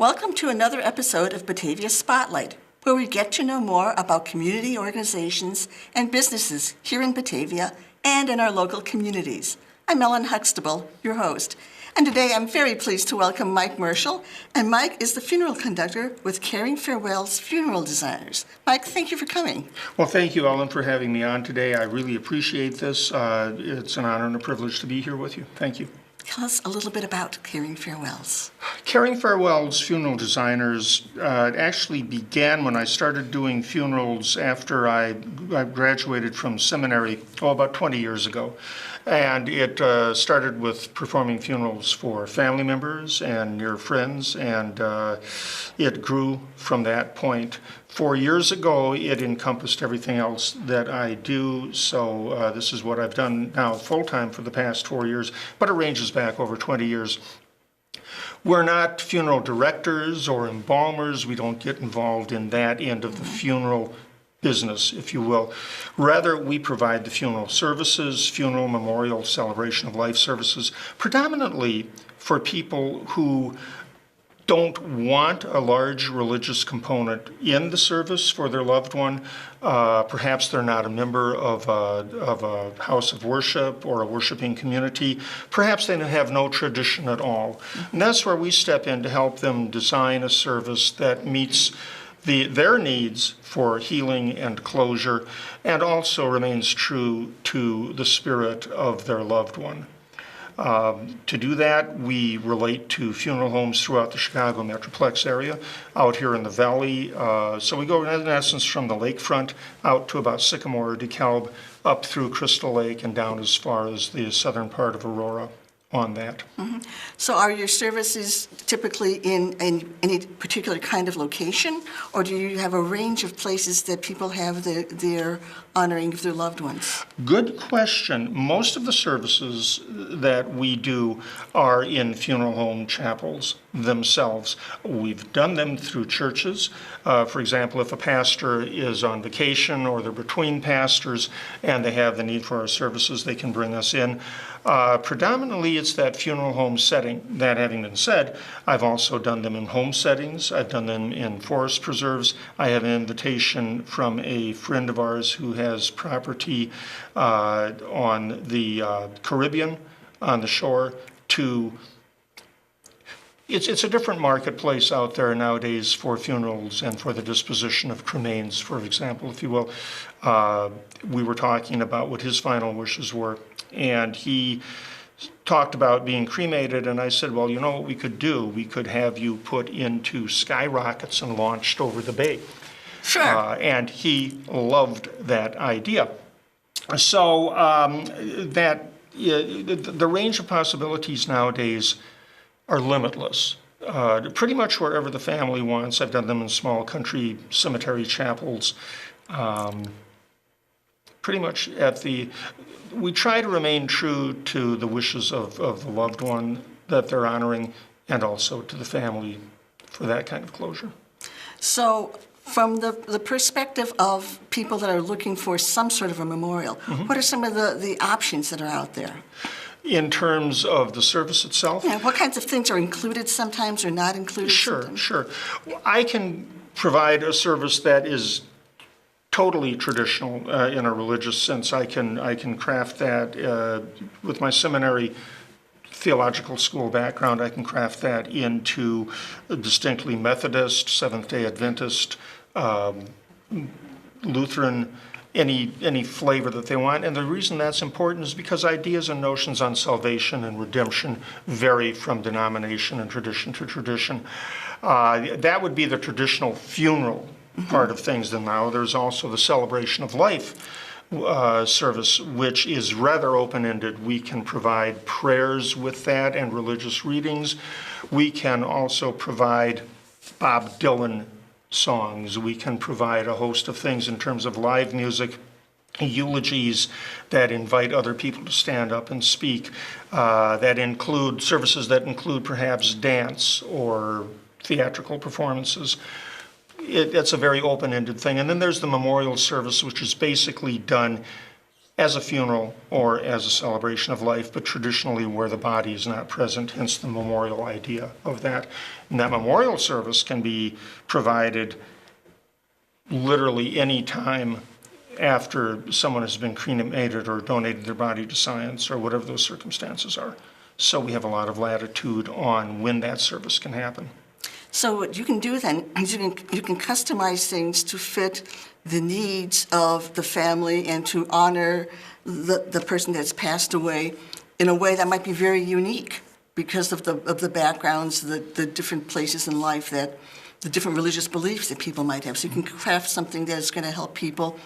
Welcome to another episode of Batavia Spotlight, where we get to know more about community organizations and businesses here in Batavia and in our local communities. I'm Ellen Huxtable, your host, and today I'm very pleased to welcome Mike Marshall, and Mike is the funeral conductor with Caring Farewell's Funeral Designers. Mike, thank you for coming. Well, thank you, Ellen, for having me on today. I really appreciate this. It's an honor and a privilege to be here with you. Thank you. Tell us a little bit about Caring Farewell's. Caring Farewell's Funeral Designers actually began when I started doing funerals after I graduated from seminary, about 20 years ago. And it started with performing funerals for family members and near friends, and it grew from that point. 4 years ago, it encompassed everything else that I do, so this is what I've done now full-time for the past 4 years, but it ranges back over 20 years. We're not funeral directors or embalmers. We don't get involved in that end of the funeral business, if you will. Rather, we provide the funeral services, funeral, memorial, celebration of life services, predominantly for people who don't want a large religious component in the service for their loved one. Perhaps they're not a member of a house of worship or a worshiping community. Perhaps they have no tradition at all. And that's where we step in to help them design a service that meets their needs for healing and closure, and also remains true to the spirit of their loved one. To do that, we relate to funeral homes throughout the Chicago Metroplex area, out here in the valley. So we go, in essence, from the lakefront out to about Sycamore or DeKalb, up through Crystal Lake and down as far as the southern part of Aurora on that. Mm-hmm. So are your services typically in any particular kind of location, or do you have a range of places that people have their honoring of their loved ones? Good question. Most of the services that we do are in funeral home chapels themselves. We've done them through churches. For example, if a pastor is on vacation or they're between pastors and they have the need for our services, they can bring us in. Predominantly, it's that funeral home setting. That having been said, I've also done them in home settings. I've done them in forest preserves. I have an invitation from a friend of ours who has property on the Caribbean, on the shore, to It's a different marketplace out there nowadays for funerals and for the disposition of cremains, for example, if you will. We were talking about what his final wishes were, and he talked about being cremated, and I said, well, you know what we could do? We could have you put into skyrockets and launched over the bay. Sure. And he loved that idea. So the range of possibilities nowadays are limitless. Pretty much wherever the family wants. I've done them in small country cemetery chapels. Pretty much we try to remain true to the wishes of the loved one that they're honoring, and also to the family for that kind of closure. So from the perspective of people that are looking for some sort of a memorial, what are some of the options that are out there? In terms of the service itself? Yeah, what kinds of things are included sometimes or not included sometimes? Sure. I can provide a service that is totally traditional in a religious sense. I can craft that with my seminary theological school background. I can craft that into a distinctly Methodist, Seventh-day Adventist, Lutheran, any flavor that they want. And the reason that's important is because ideas and notions on salvation and redemption vary from denomination and tradition to tradition. That would be the traditional funeral part of things. Then now there's also the celebration of life service, which is rather open-ended. We can provide prayers with that and religious readings. We can also provide Bob Dylan songs. We can provide a host of things in terms of live music, eulogies that invite other people to stand up and speak, that include services that include perhaps dance or theatrical performances. It's a very open-ended thing. And then there's the memorial service, which is basically done as a funeral or as a celebration of life, but traditionally where the body is not present, hence the memorial idea of that. And that memorial service can be provided literally any time after someone has been cremated or donated their body to science or whatever those circumstances are. So we have a lot of latitude on when that service can happen. So what you can do then is you can customize things to fit the needs of the family and to honor the person that's passed away in a way that might be very unique because of the backgrounds, the different places in life, that the different religious beliefs that people might have. So you can craft something that's going to help people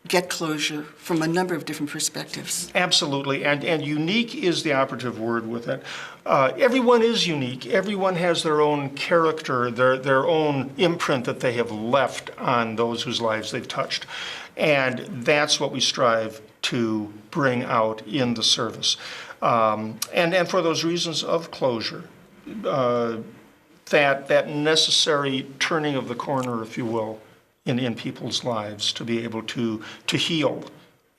get closure from a number of different perspectives. Absolutely, and unique is the operative word with it. Everyone is unique. Everyone has their own character, their own imprint that they have left on those whose lives they've touched. And that's what we strive to bring out in the service. And for those reasons of closure, that necessary turning of the corner, if you will, in people's lives to be able to heal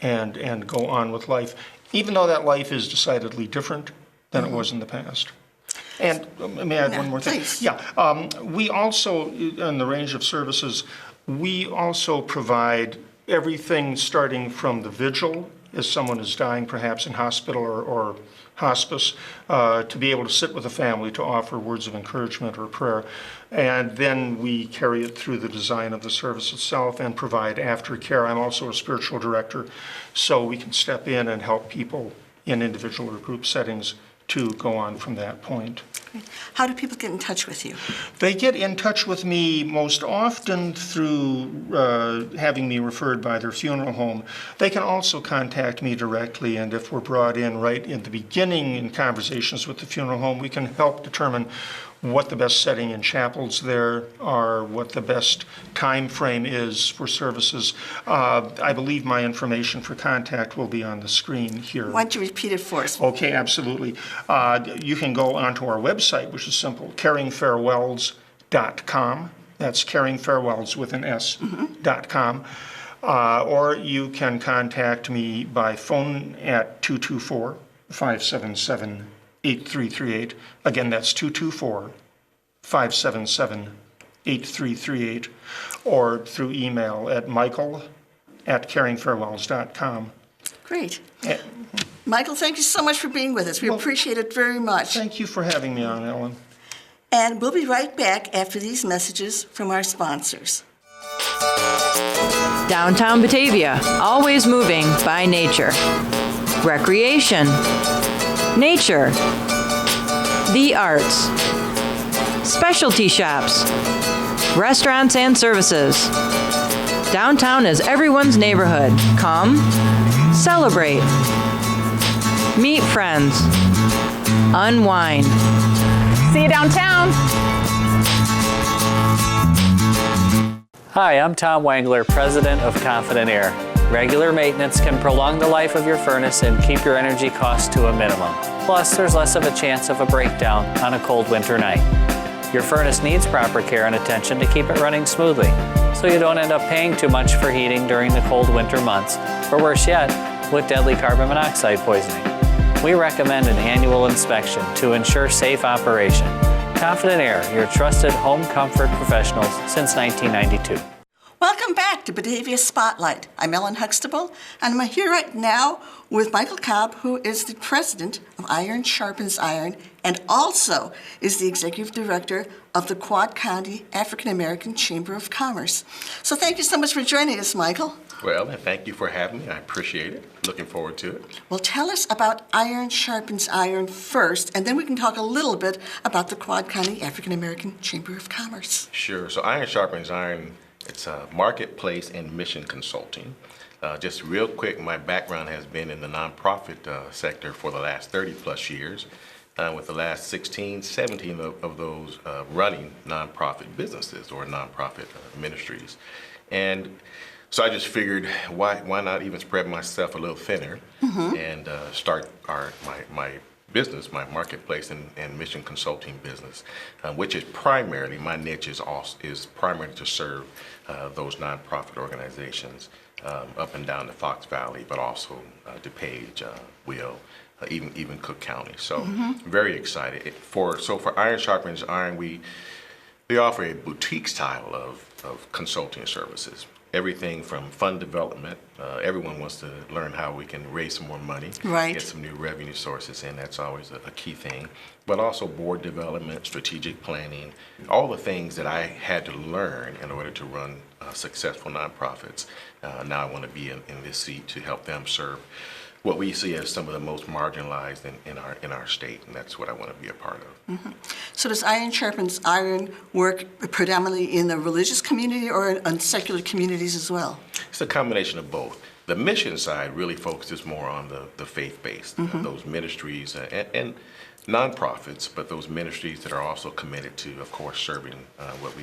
and go on with life, even though that life is decidedly different than it was in the past. And may I add one more thing? Please. Yeah, we also, in the range of services, we also provide everything starting from the vigil, as someone is dying perhaps in hospital or hospice, to be able to sit with a family to offer words of encouragement or prayer. And then we carry it through the design of the service itself and provide aftercare. I'm also a spiritual director, so we can step in and help people in individual or group settings to go on from that point. How do people get in touch with you? They get in touch with me most often through having me referred by their funeral home. They can also contact me directly, and if we're brought in right in the beginning in conversations with the funeral home, we can help determine what the best setting in chapels there are, what the best time frame is for services. I believe my information for contact will be on the screen here. Why don't you repeat it for us? Okay, absolutely. You can go onto our website, which is simple, caringfarewells.com. That's caringfarewells with an S, .com. Or you can contact me by phone at 224-577-8338. Again, that's 224-577-8338. Or through email at michael@caringfarewells.com. Great. Michael, thank you so much for being with us. We appreciate it very much. Thank you for having me on, Ellen. And we'll be right back after these messages from our sponsors. Downtown Batavia, always moving by nature. Recreation, nature, the arts, specialty shops, restaurants and services. Downtown is everyone's neighborhood. Come, celebrate, meet friends, unwind. See you downtown. Hi, I'm Tom Wangler, President of Confident Air. Regular maintenance can prolong the life of your furnace and keep your energy costs to a minimum. Plus, there's less of a chance of a breakdown on a cold winter night. Your furnace needs proper care and attention to keep it running smoothly, so you don't end up paying too much for heating during the cold winter months, or worse yet, with deadly carbon monoxide poisoning. We recommend an annual inspection to ensure safe operation. Confident Air, your trusted home comfort professionals since 1992. Welcome back to Batavia Spotlight. I'm Ellen Huxtable, and I'm here right now with Michael Cobb, who is the president of Iron Sharpens Iron and also is the executive director of the Quad County African American Chamber of Commerce. So thank you so much for joining us, Michael. Well, and thank you for having me. I appreciate it. Looking forward to it. Well, tell us about Iron Sharpens Iron first, and then we can talk a little bit about the Quad County African American Chamber of Commerce. Sure. So Iron Sharpens Iron, it's a marketplace and mission consulting. Just real quick, my background has been in the nonprofit sector for the last 30 plus years, with the last 16, 17 of those running nonprofit businesses or nonprofit ministries. And so I just figured, why not even spread myself a little thinner and start my business, my marketplace and mission consulting business, which is primarily, my niche is primarily to serve those nonprofit organizations up and down the Fox Valley, but also DuPage, Will, even Cook County. So very excited. For Iron Sharpens Iron, we offer a boutique style of consulting services. Everything from fund development. Everyone wants to learn how we can raise some more money, Right. get some new revenue sources in. That's always a key thing. But also board development, strategic planning, all the things that I had to learn in order to run successful nonprofits. Now I want to be in this seat to help them serve what we see as some of the most marginalized in our state, and that's what I want to be a part of. So does Iron Sharpens Iron work predominantly in the religious community or on secular communities as well? It's a combination of both. The mission side really focuses more on the faith-based, those ministries and nonprofits, but those ministries that are also committed to, of course, serving what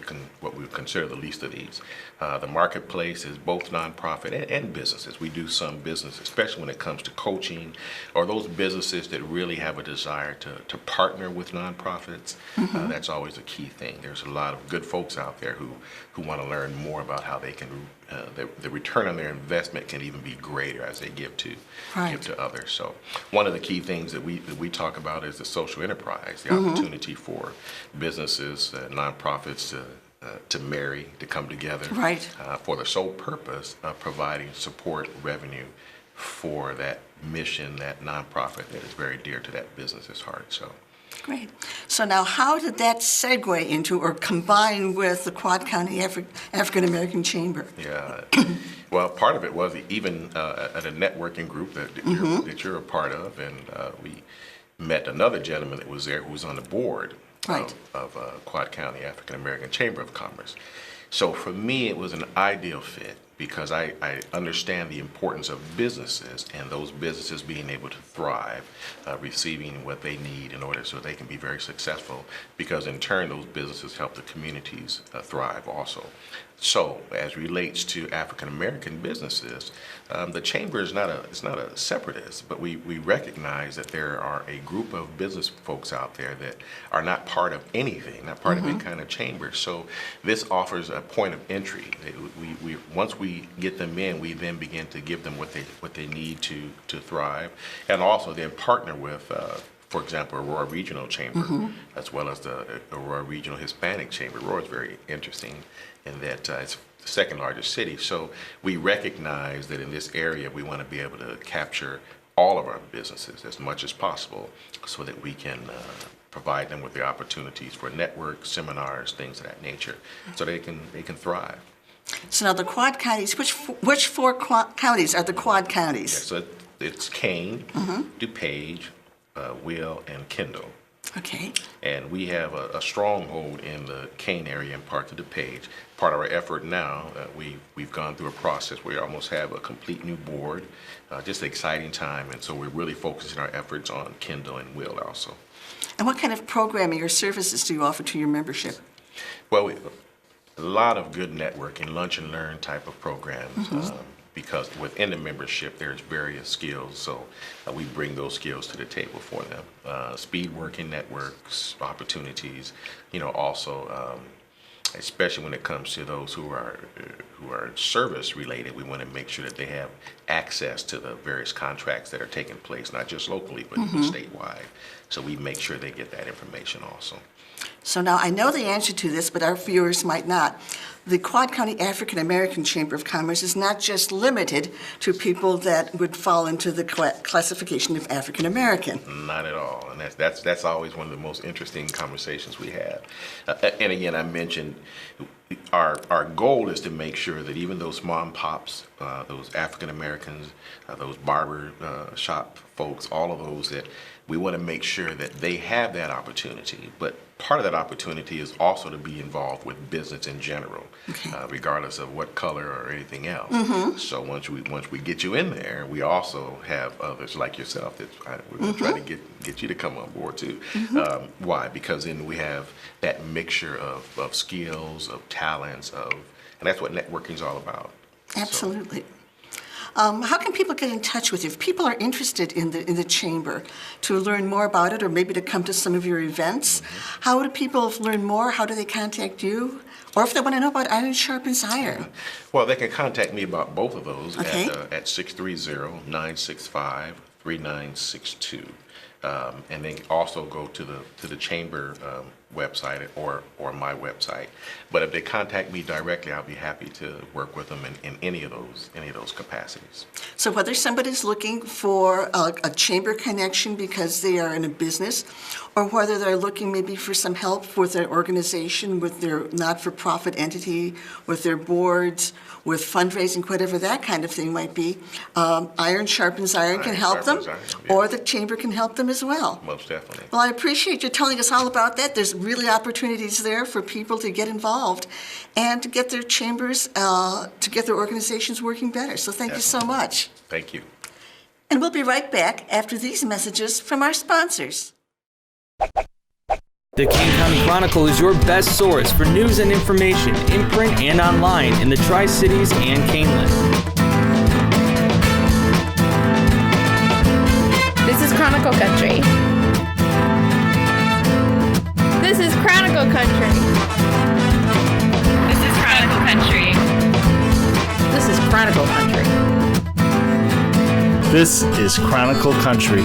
we consider the least of these. The marketplace is both nonprofit and businesses. We do some business, especially when it comes to coaching, or those businesses that really have a desire to partner with nonprofits. That's always a key thing. There's a lot of good folks out there who want to learn more about how they can the return on their investment can even be greater as they give to others. So one of the key things that we talk about is the social enterprise, the opportunity for businesses, nonprofits to marry, to come together for the sole purpose of providing support revenue for that mission, that nonprofit that is very dear to that business's heart. So. Great. So now how did that segue into or combine with the Quad County African American Chamber? Yeah. Well, part of it was even at a networking group that you're a part of, and we met another gentleman that was there who was on the board of Quad County African American Chamber of Commerce. So for me, it was an ideal fit because I understand the importance of businesses and those businesses being able to thrive, receiving what they need in order so they can be very successful, because in turn those businesses help the communities thrive also. So as relates to African American businesses, the chamber is not a separatist, but we recognize that there are a group of business folks out there that are not part of anything, not part of any kind of chamber. So this offers a point of entry. We once we get them in, we then begin to give them what they need to thrive, and also then partner with. For example, Aurora Regional Chamber, as well as the Aurora Regional Hispanic Chamber. Aurora is very interesting in that it's the second largest city. So we recognize that in this area, we want to be able to capture all of our businesses as much as possible so that we can provide them with the opportunities for networks, seminars, things of that nature, so they can thrive. So now the Quad Counties, which four counties are the Quad Counties? Yeah, so it's Kane, DuPage, Will, and Kendall. Okay. And we have a stronghold in the Kane area and part of DuPage. Part of our effort now, we've gone through a process where we almost have a complete new board, just an exciting time, and so we're really focusing our efforts on Kendall and Will also. And what kind of programming or services do you offer to your membership? Well, a lot of good networking, lunch and learn type of programs. Because within the membership there's various skills, so we bring those skills to the table for them. Speed working networks, opportunities, also especially when it comes to those who are service related, we want to make sure that they have access to the various contracts that are taking place, not just locally, but even statewide. So we make sure they get that information also. So now I know the answer to this, but our viewers might not. The Quad County African American Chamber of Commerce is not just limited to people that would fall into the classification of African American. Not at all, and that's always one of the most interesting conversations we have. And again, I mentioned our goal is to make sure that even those mom pops, those African Americans, those barber shop folks, all of those, that we want to make sure that they have that opportunity. But part of that opportunity is also to be involved with business in general, regardless of what color or anything else. So once we get you in there, we also have others like yourself that we're going to try to get you to come on board too. Why? Because then we have that mixture of skills, of talents, and that's what networking is all about. Absolutely. How can people get in touch with you? If people are interested in the chamber to learn more about it or maybe to come to some of your events, how do people learn more? How do they contact you? Or if they want to know about Iron Sharpens Iron? Well, they can contact me about both of those Okay. at 630-965-3962. And then also go to the chamber website or my website. But if they contact me directly, I'll be happy to work with them in any of those capacities. So whether somebody's looking for a chamber connection because they are in a business, or whether they're looking maybe for some help with their organization, with their not-for-profit entity, with their boards, with fundraising, whatever that kind of thing might be, Iron Sharpens Iron can help them, or the chamber can help them as well. Most definitely. Well, I appreciate you telling us all about that. There's really opportunities there for people to get involved and to get their chambers, to get their organizations working better. So thank you so much. Thank you. And we'll be right back after these messages from our sponsors. The Kane County Chronicle is your best source for news and information in print and online in the Tri-Cities and Caneland. This is Chronicle Country. This is Chronicle Country. This is Chronicle Country. This is Chronicle Country. This is Chronicle Country.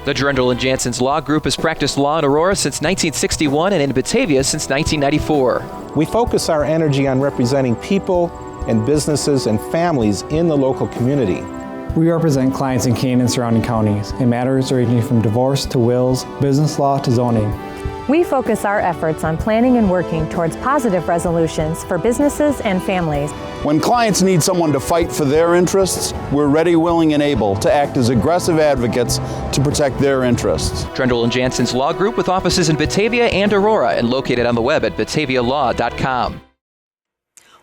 The Drendel & Jansen's Law Group has practiced law in Aurora since 1961 and in Batavia since 1994. We focus our energy on representing people and businesses and families in the local community. We represent clients in Kane and surrounding counties in matters ranging from divorce to wills, business law to zoning. We focus our efforts on planning and working towards positive resolutions for businesses and families. When clients need someone to fight for their interests, we're ready, willing, and able to act as aggressive advocates to protect their interests. Drendel & Jansen's Law Group with offices in Batavia and Aurora and located on the web at batavialaw.com.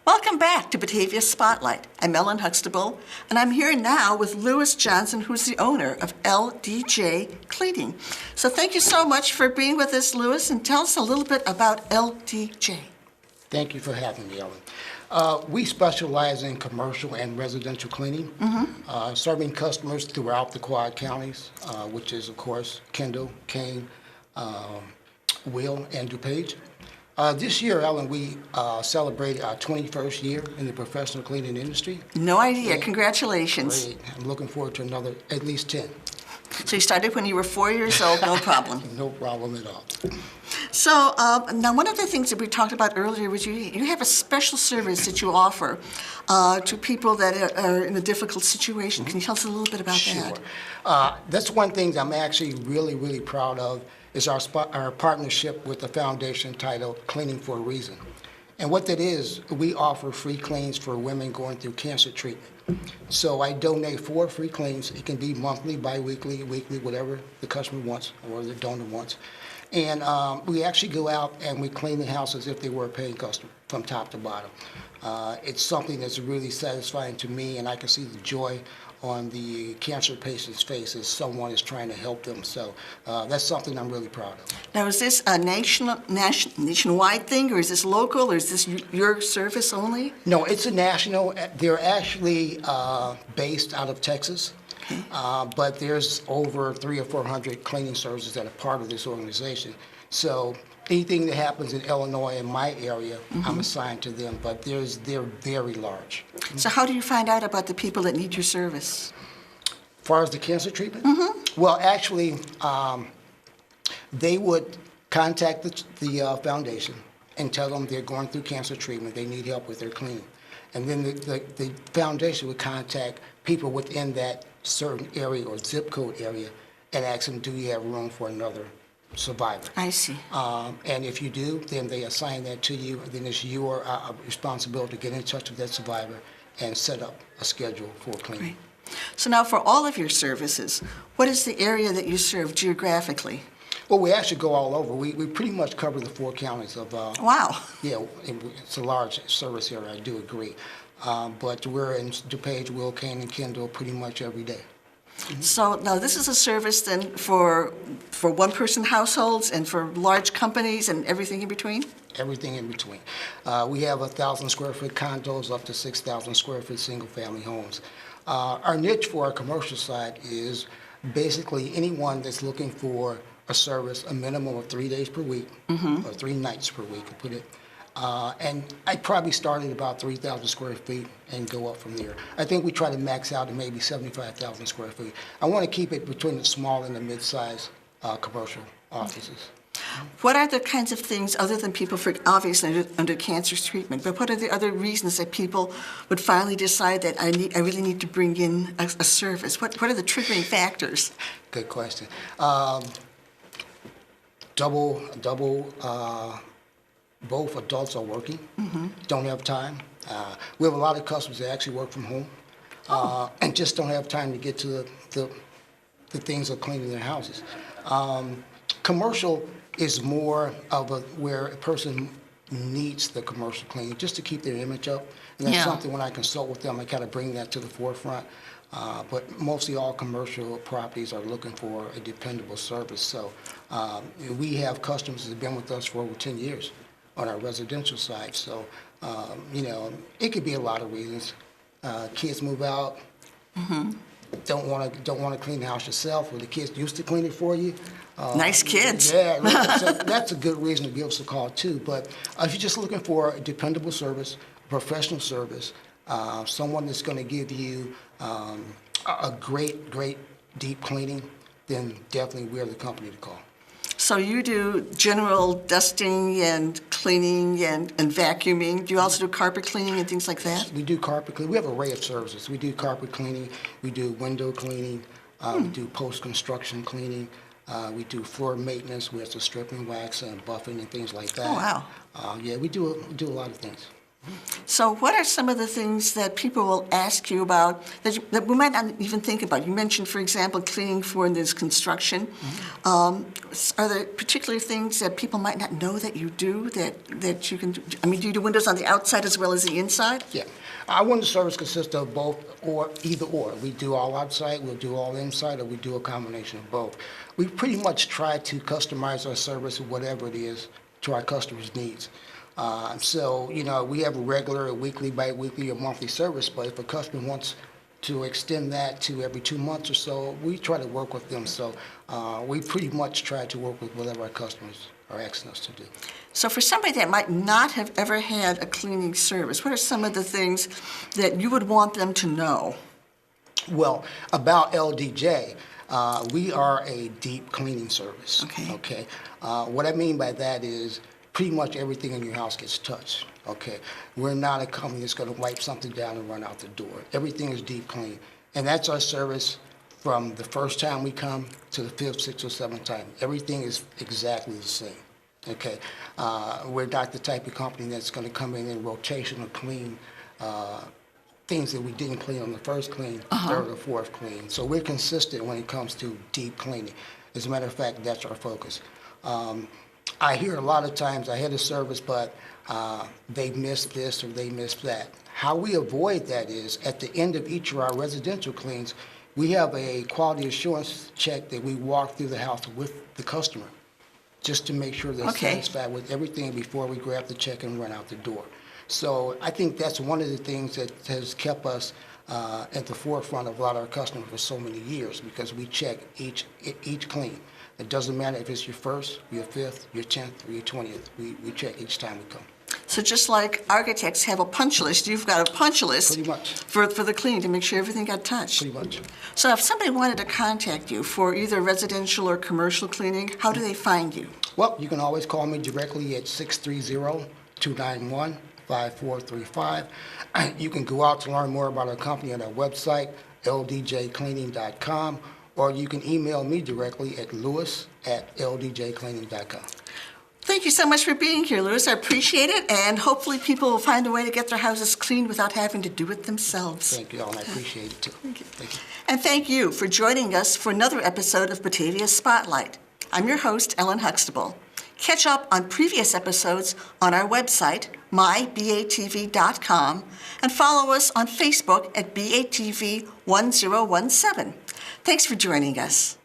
Welcome back to Batavia Spotlight. I'm Ellen Huxtable, and I'm here now with Lewis Johnson, who's the owner of LDJ Cleaning. So thank you so much for being with us, Lewis, and tell us a little bit about LDJ. Thank you for having me, Ellen. We specialize in commercial and residential cleaning, serving customers throughout the Quad Counties, which is, of course, Kendall, Kane, Will, and DuPage. This year, Ellen, we celebrated our 21st year in the professional cleaning industry. No idea. Congratulations. Great. I'm looking forward to another, at least 10. So you started when you were 4 years old, no problem. No problem at all. So now one of the things that we talked about earlier was you have a special service that you offer to people that are in a difficult situation. Can you tell us a little bit about that? That's one thing I'm actually really, really proud of is our partnership with the foundation titled Cleaning for a Reason. And what that is, we offer free cleans for women going through cancer treatment. So I donate 4 free cleans. It can be monthly, bi-weekly, weekly, whatever the customer wants or the donor wants. And we actually go out and we clean the house as if they were a paying customer from top to bottom. It's something that's really satisfying to me, and I can see the joy on the cancer patient's face as someone is trying to help them. So that's something I'm really proud of. Now, is this a nationwide thing, or is this local, or is this your service only? No, it's a national. They're actually based out of Texas. But there's over 300 or 400 cleaning services that are part of this organization. So anything that happens in Illinois in my area, I'm assigned to them, but they're very large. So how do you find out about the people that need your service? As far as the cancer treatment? Well, actually, they would contact the foundation and tell them they're going through cancer treatment, they need help with their cleaning. And then the foundation would contact people within that certain area or zip code area and ask them, do you have room for another survivor? I see. And if you do, then they assign that to you, and then it's your responsibility to get in touch with that survivor and set up a schedule for cleaning. Right. So now for all of your services, what is the area that you serve geographically? Well, we actually go all over. We pretty much cover the 4 counties of... Wow. Yeah, it's a large service area, I do agree. But we're in DuPage, Will, Kane, and Kendall pretty much every day. So now this is a service then for one-person households and for large companies and everything in between? everything in between. We have 1,000 square foot condos up to 6,000 square foot single family homes. Our niche for our commercial side is basically anyone that's looking for a service a minimum of 3 days per week, or 3 nights per week, to put it. And I probably start at about 3,000 square feet and go up from there. I think we try to max out at maybe 75,000 square feet. I want to keep it between the small and the mid-size commercial offices. What are the kinds of things, other than people, for obviously under cancer treatment, but what are the other reasons that people would finally decide that I really need to bring in a service? What are the triggering factors? Good question. Both adults are working, don't have time. We have a lot of customers that actually work from home and just don't have time to get to the things of cleaning their houses. Commercial is more of where a person needs the commercial cleaning just to keep their image up. And that's something when I consult with them, I kind of bring that to the forefront. But mostly all commercial properties are looking for a dependable service. So we have customers that have been with us for over 10 years on our residential side. So, it could be a lot of reasons. Kids move out, don't want to clean the house yourself, or the kids used to clean it for you. Nice kids. Yeah, that's a good reason to give us a call too. But if you're just looking for a dependable service, professional service, someone that's going to give you a great deep cleaning, then definitely we're the company to call. So you do general dusting and cleaning and vacuuming. Do you also do carpet cleaning and things like that? We do carpet cleaning. We have an array of services. We do carpet cleaning. We do window cleaning. We do post-construction cleaning. We do floor maintenance. We have to stripping, wax, and buffing and things like that. Oh, wow. We do a lot of things. So what are some of the things that people will ask you about that we might not even think about? You mentioned, for example, cleaning for this construction. Are there particular things that people might not know that you do that you can do? I mean, do you do windows on the outside as well as the inside? Yeah. Our window service consists of both or either or. We do all outside, we'll do all inside, or we do a combination of both. We pretty much try to customize our service, whatever it is, to our customers' needs. We have a regular, a weekly, bi-weekly, or monthly service, but if a customer wants to extend that to every 2 months or so, we try to work with them. So we pretty much try to work with whatever our customers are asking us to do. So for somebody that might not have ever had a cleaning service, what are some of the things that you would want them to know? Well, about LDJ, we are a deep cleaning service. Okay. What I mean by that is pretty much everything in your house gets touched. Okay. We're not a company that's going to wipe something down and run out the door. Everything is deep clean. And that's our service from the first time we come to the 5th, 6th, or 7th time. Everything is exactly the same. Okay. We're not the type of company that's going to come in and rotational clean things that we didn't clean on the first clean, third or fourth clean. So we're consistent when it comes to deep cleaning. As a matter of fact, that's our focus. I hear a lot of times I had a service, but they missed this or they missed that. How we avoid that is at the end of each of our residential cleans, we have a quality assurance check that we walk through the house with the customer just to make sure they're satisfied with everything before we grab the check and run out the door. So I think that's one of the things that has kept us at the forefront of a lot of our customers for so many years, because we check each clean. It doesn't matter if it's your first, your 5th, your 10th, or your 20th. We check each time we come. So just like architects have a punch list, you've got a punch list pretty much for the cleaning to make sure everything got touched. Pretty much. So if somebody wanted to contact you for either residential or commercial cleaning, how do they find you? Well, you can always call me directly at 630-291-5435. You can go out to learn more about our company at our website, ldjcleaning.com, or you can email me directly at lewis@ldjcleaning.com. Thank you so much for being here, Lewis. I appreciate it, and hopefully people will find a way to get their houses cleaned without having to do it themselves. Thank you all, and I appreciate it too. Thank you. Thank you. And thank you for joining us for another episode of Batavia Spotlight. I'm your host, Ellen Huxtable. Catch up on previous episodes on our website, mybatv.com, and follow us on Facebook at BATV1017. Thanks for joining us.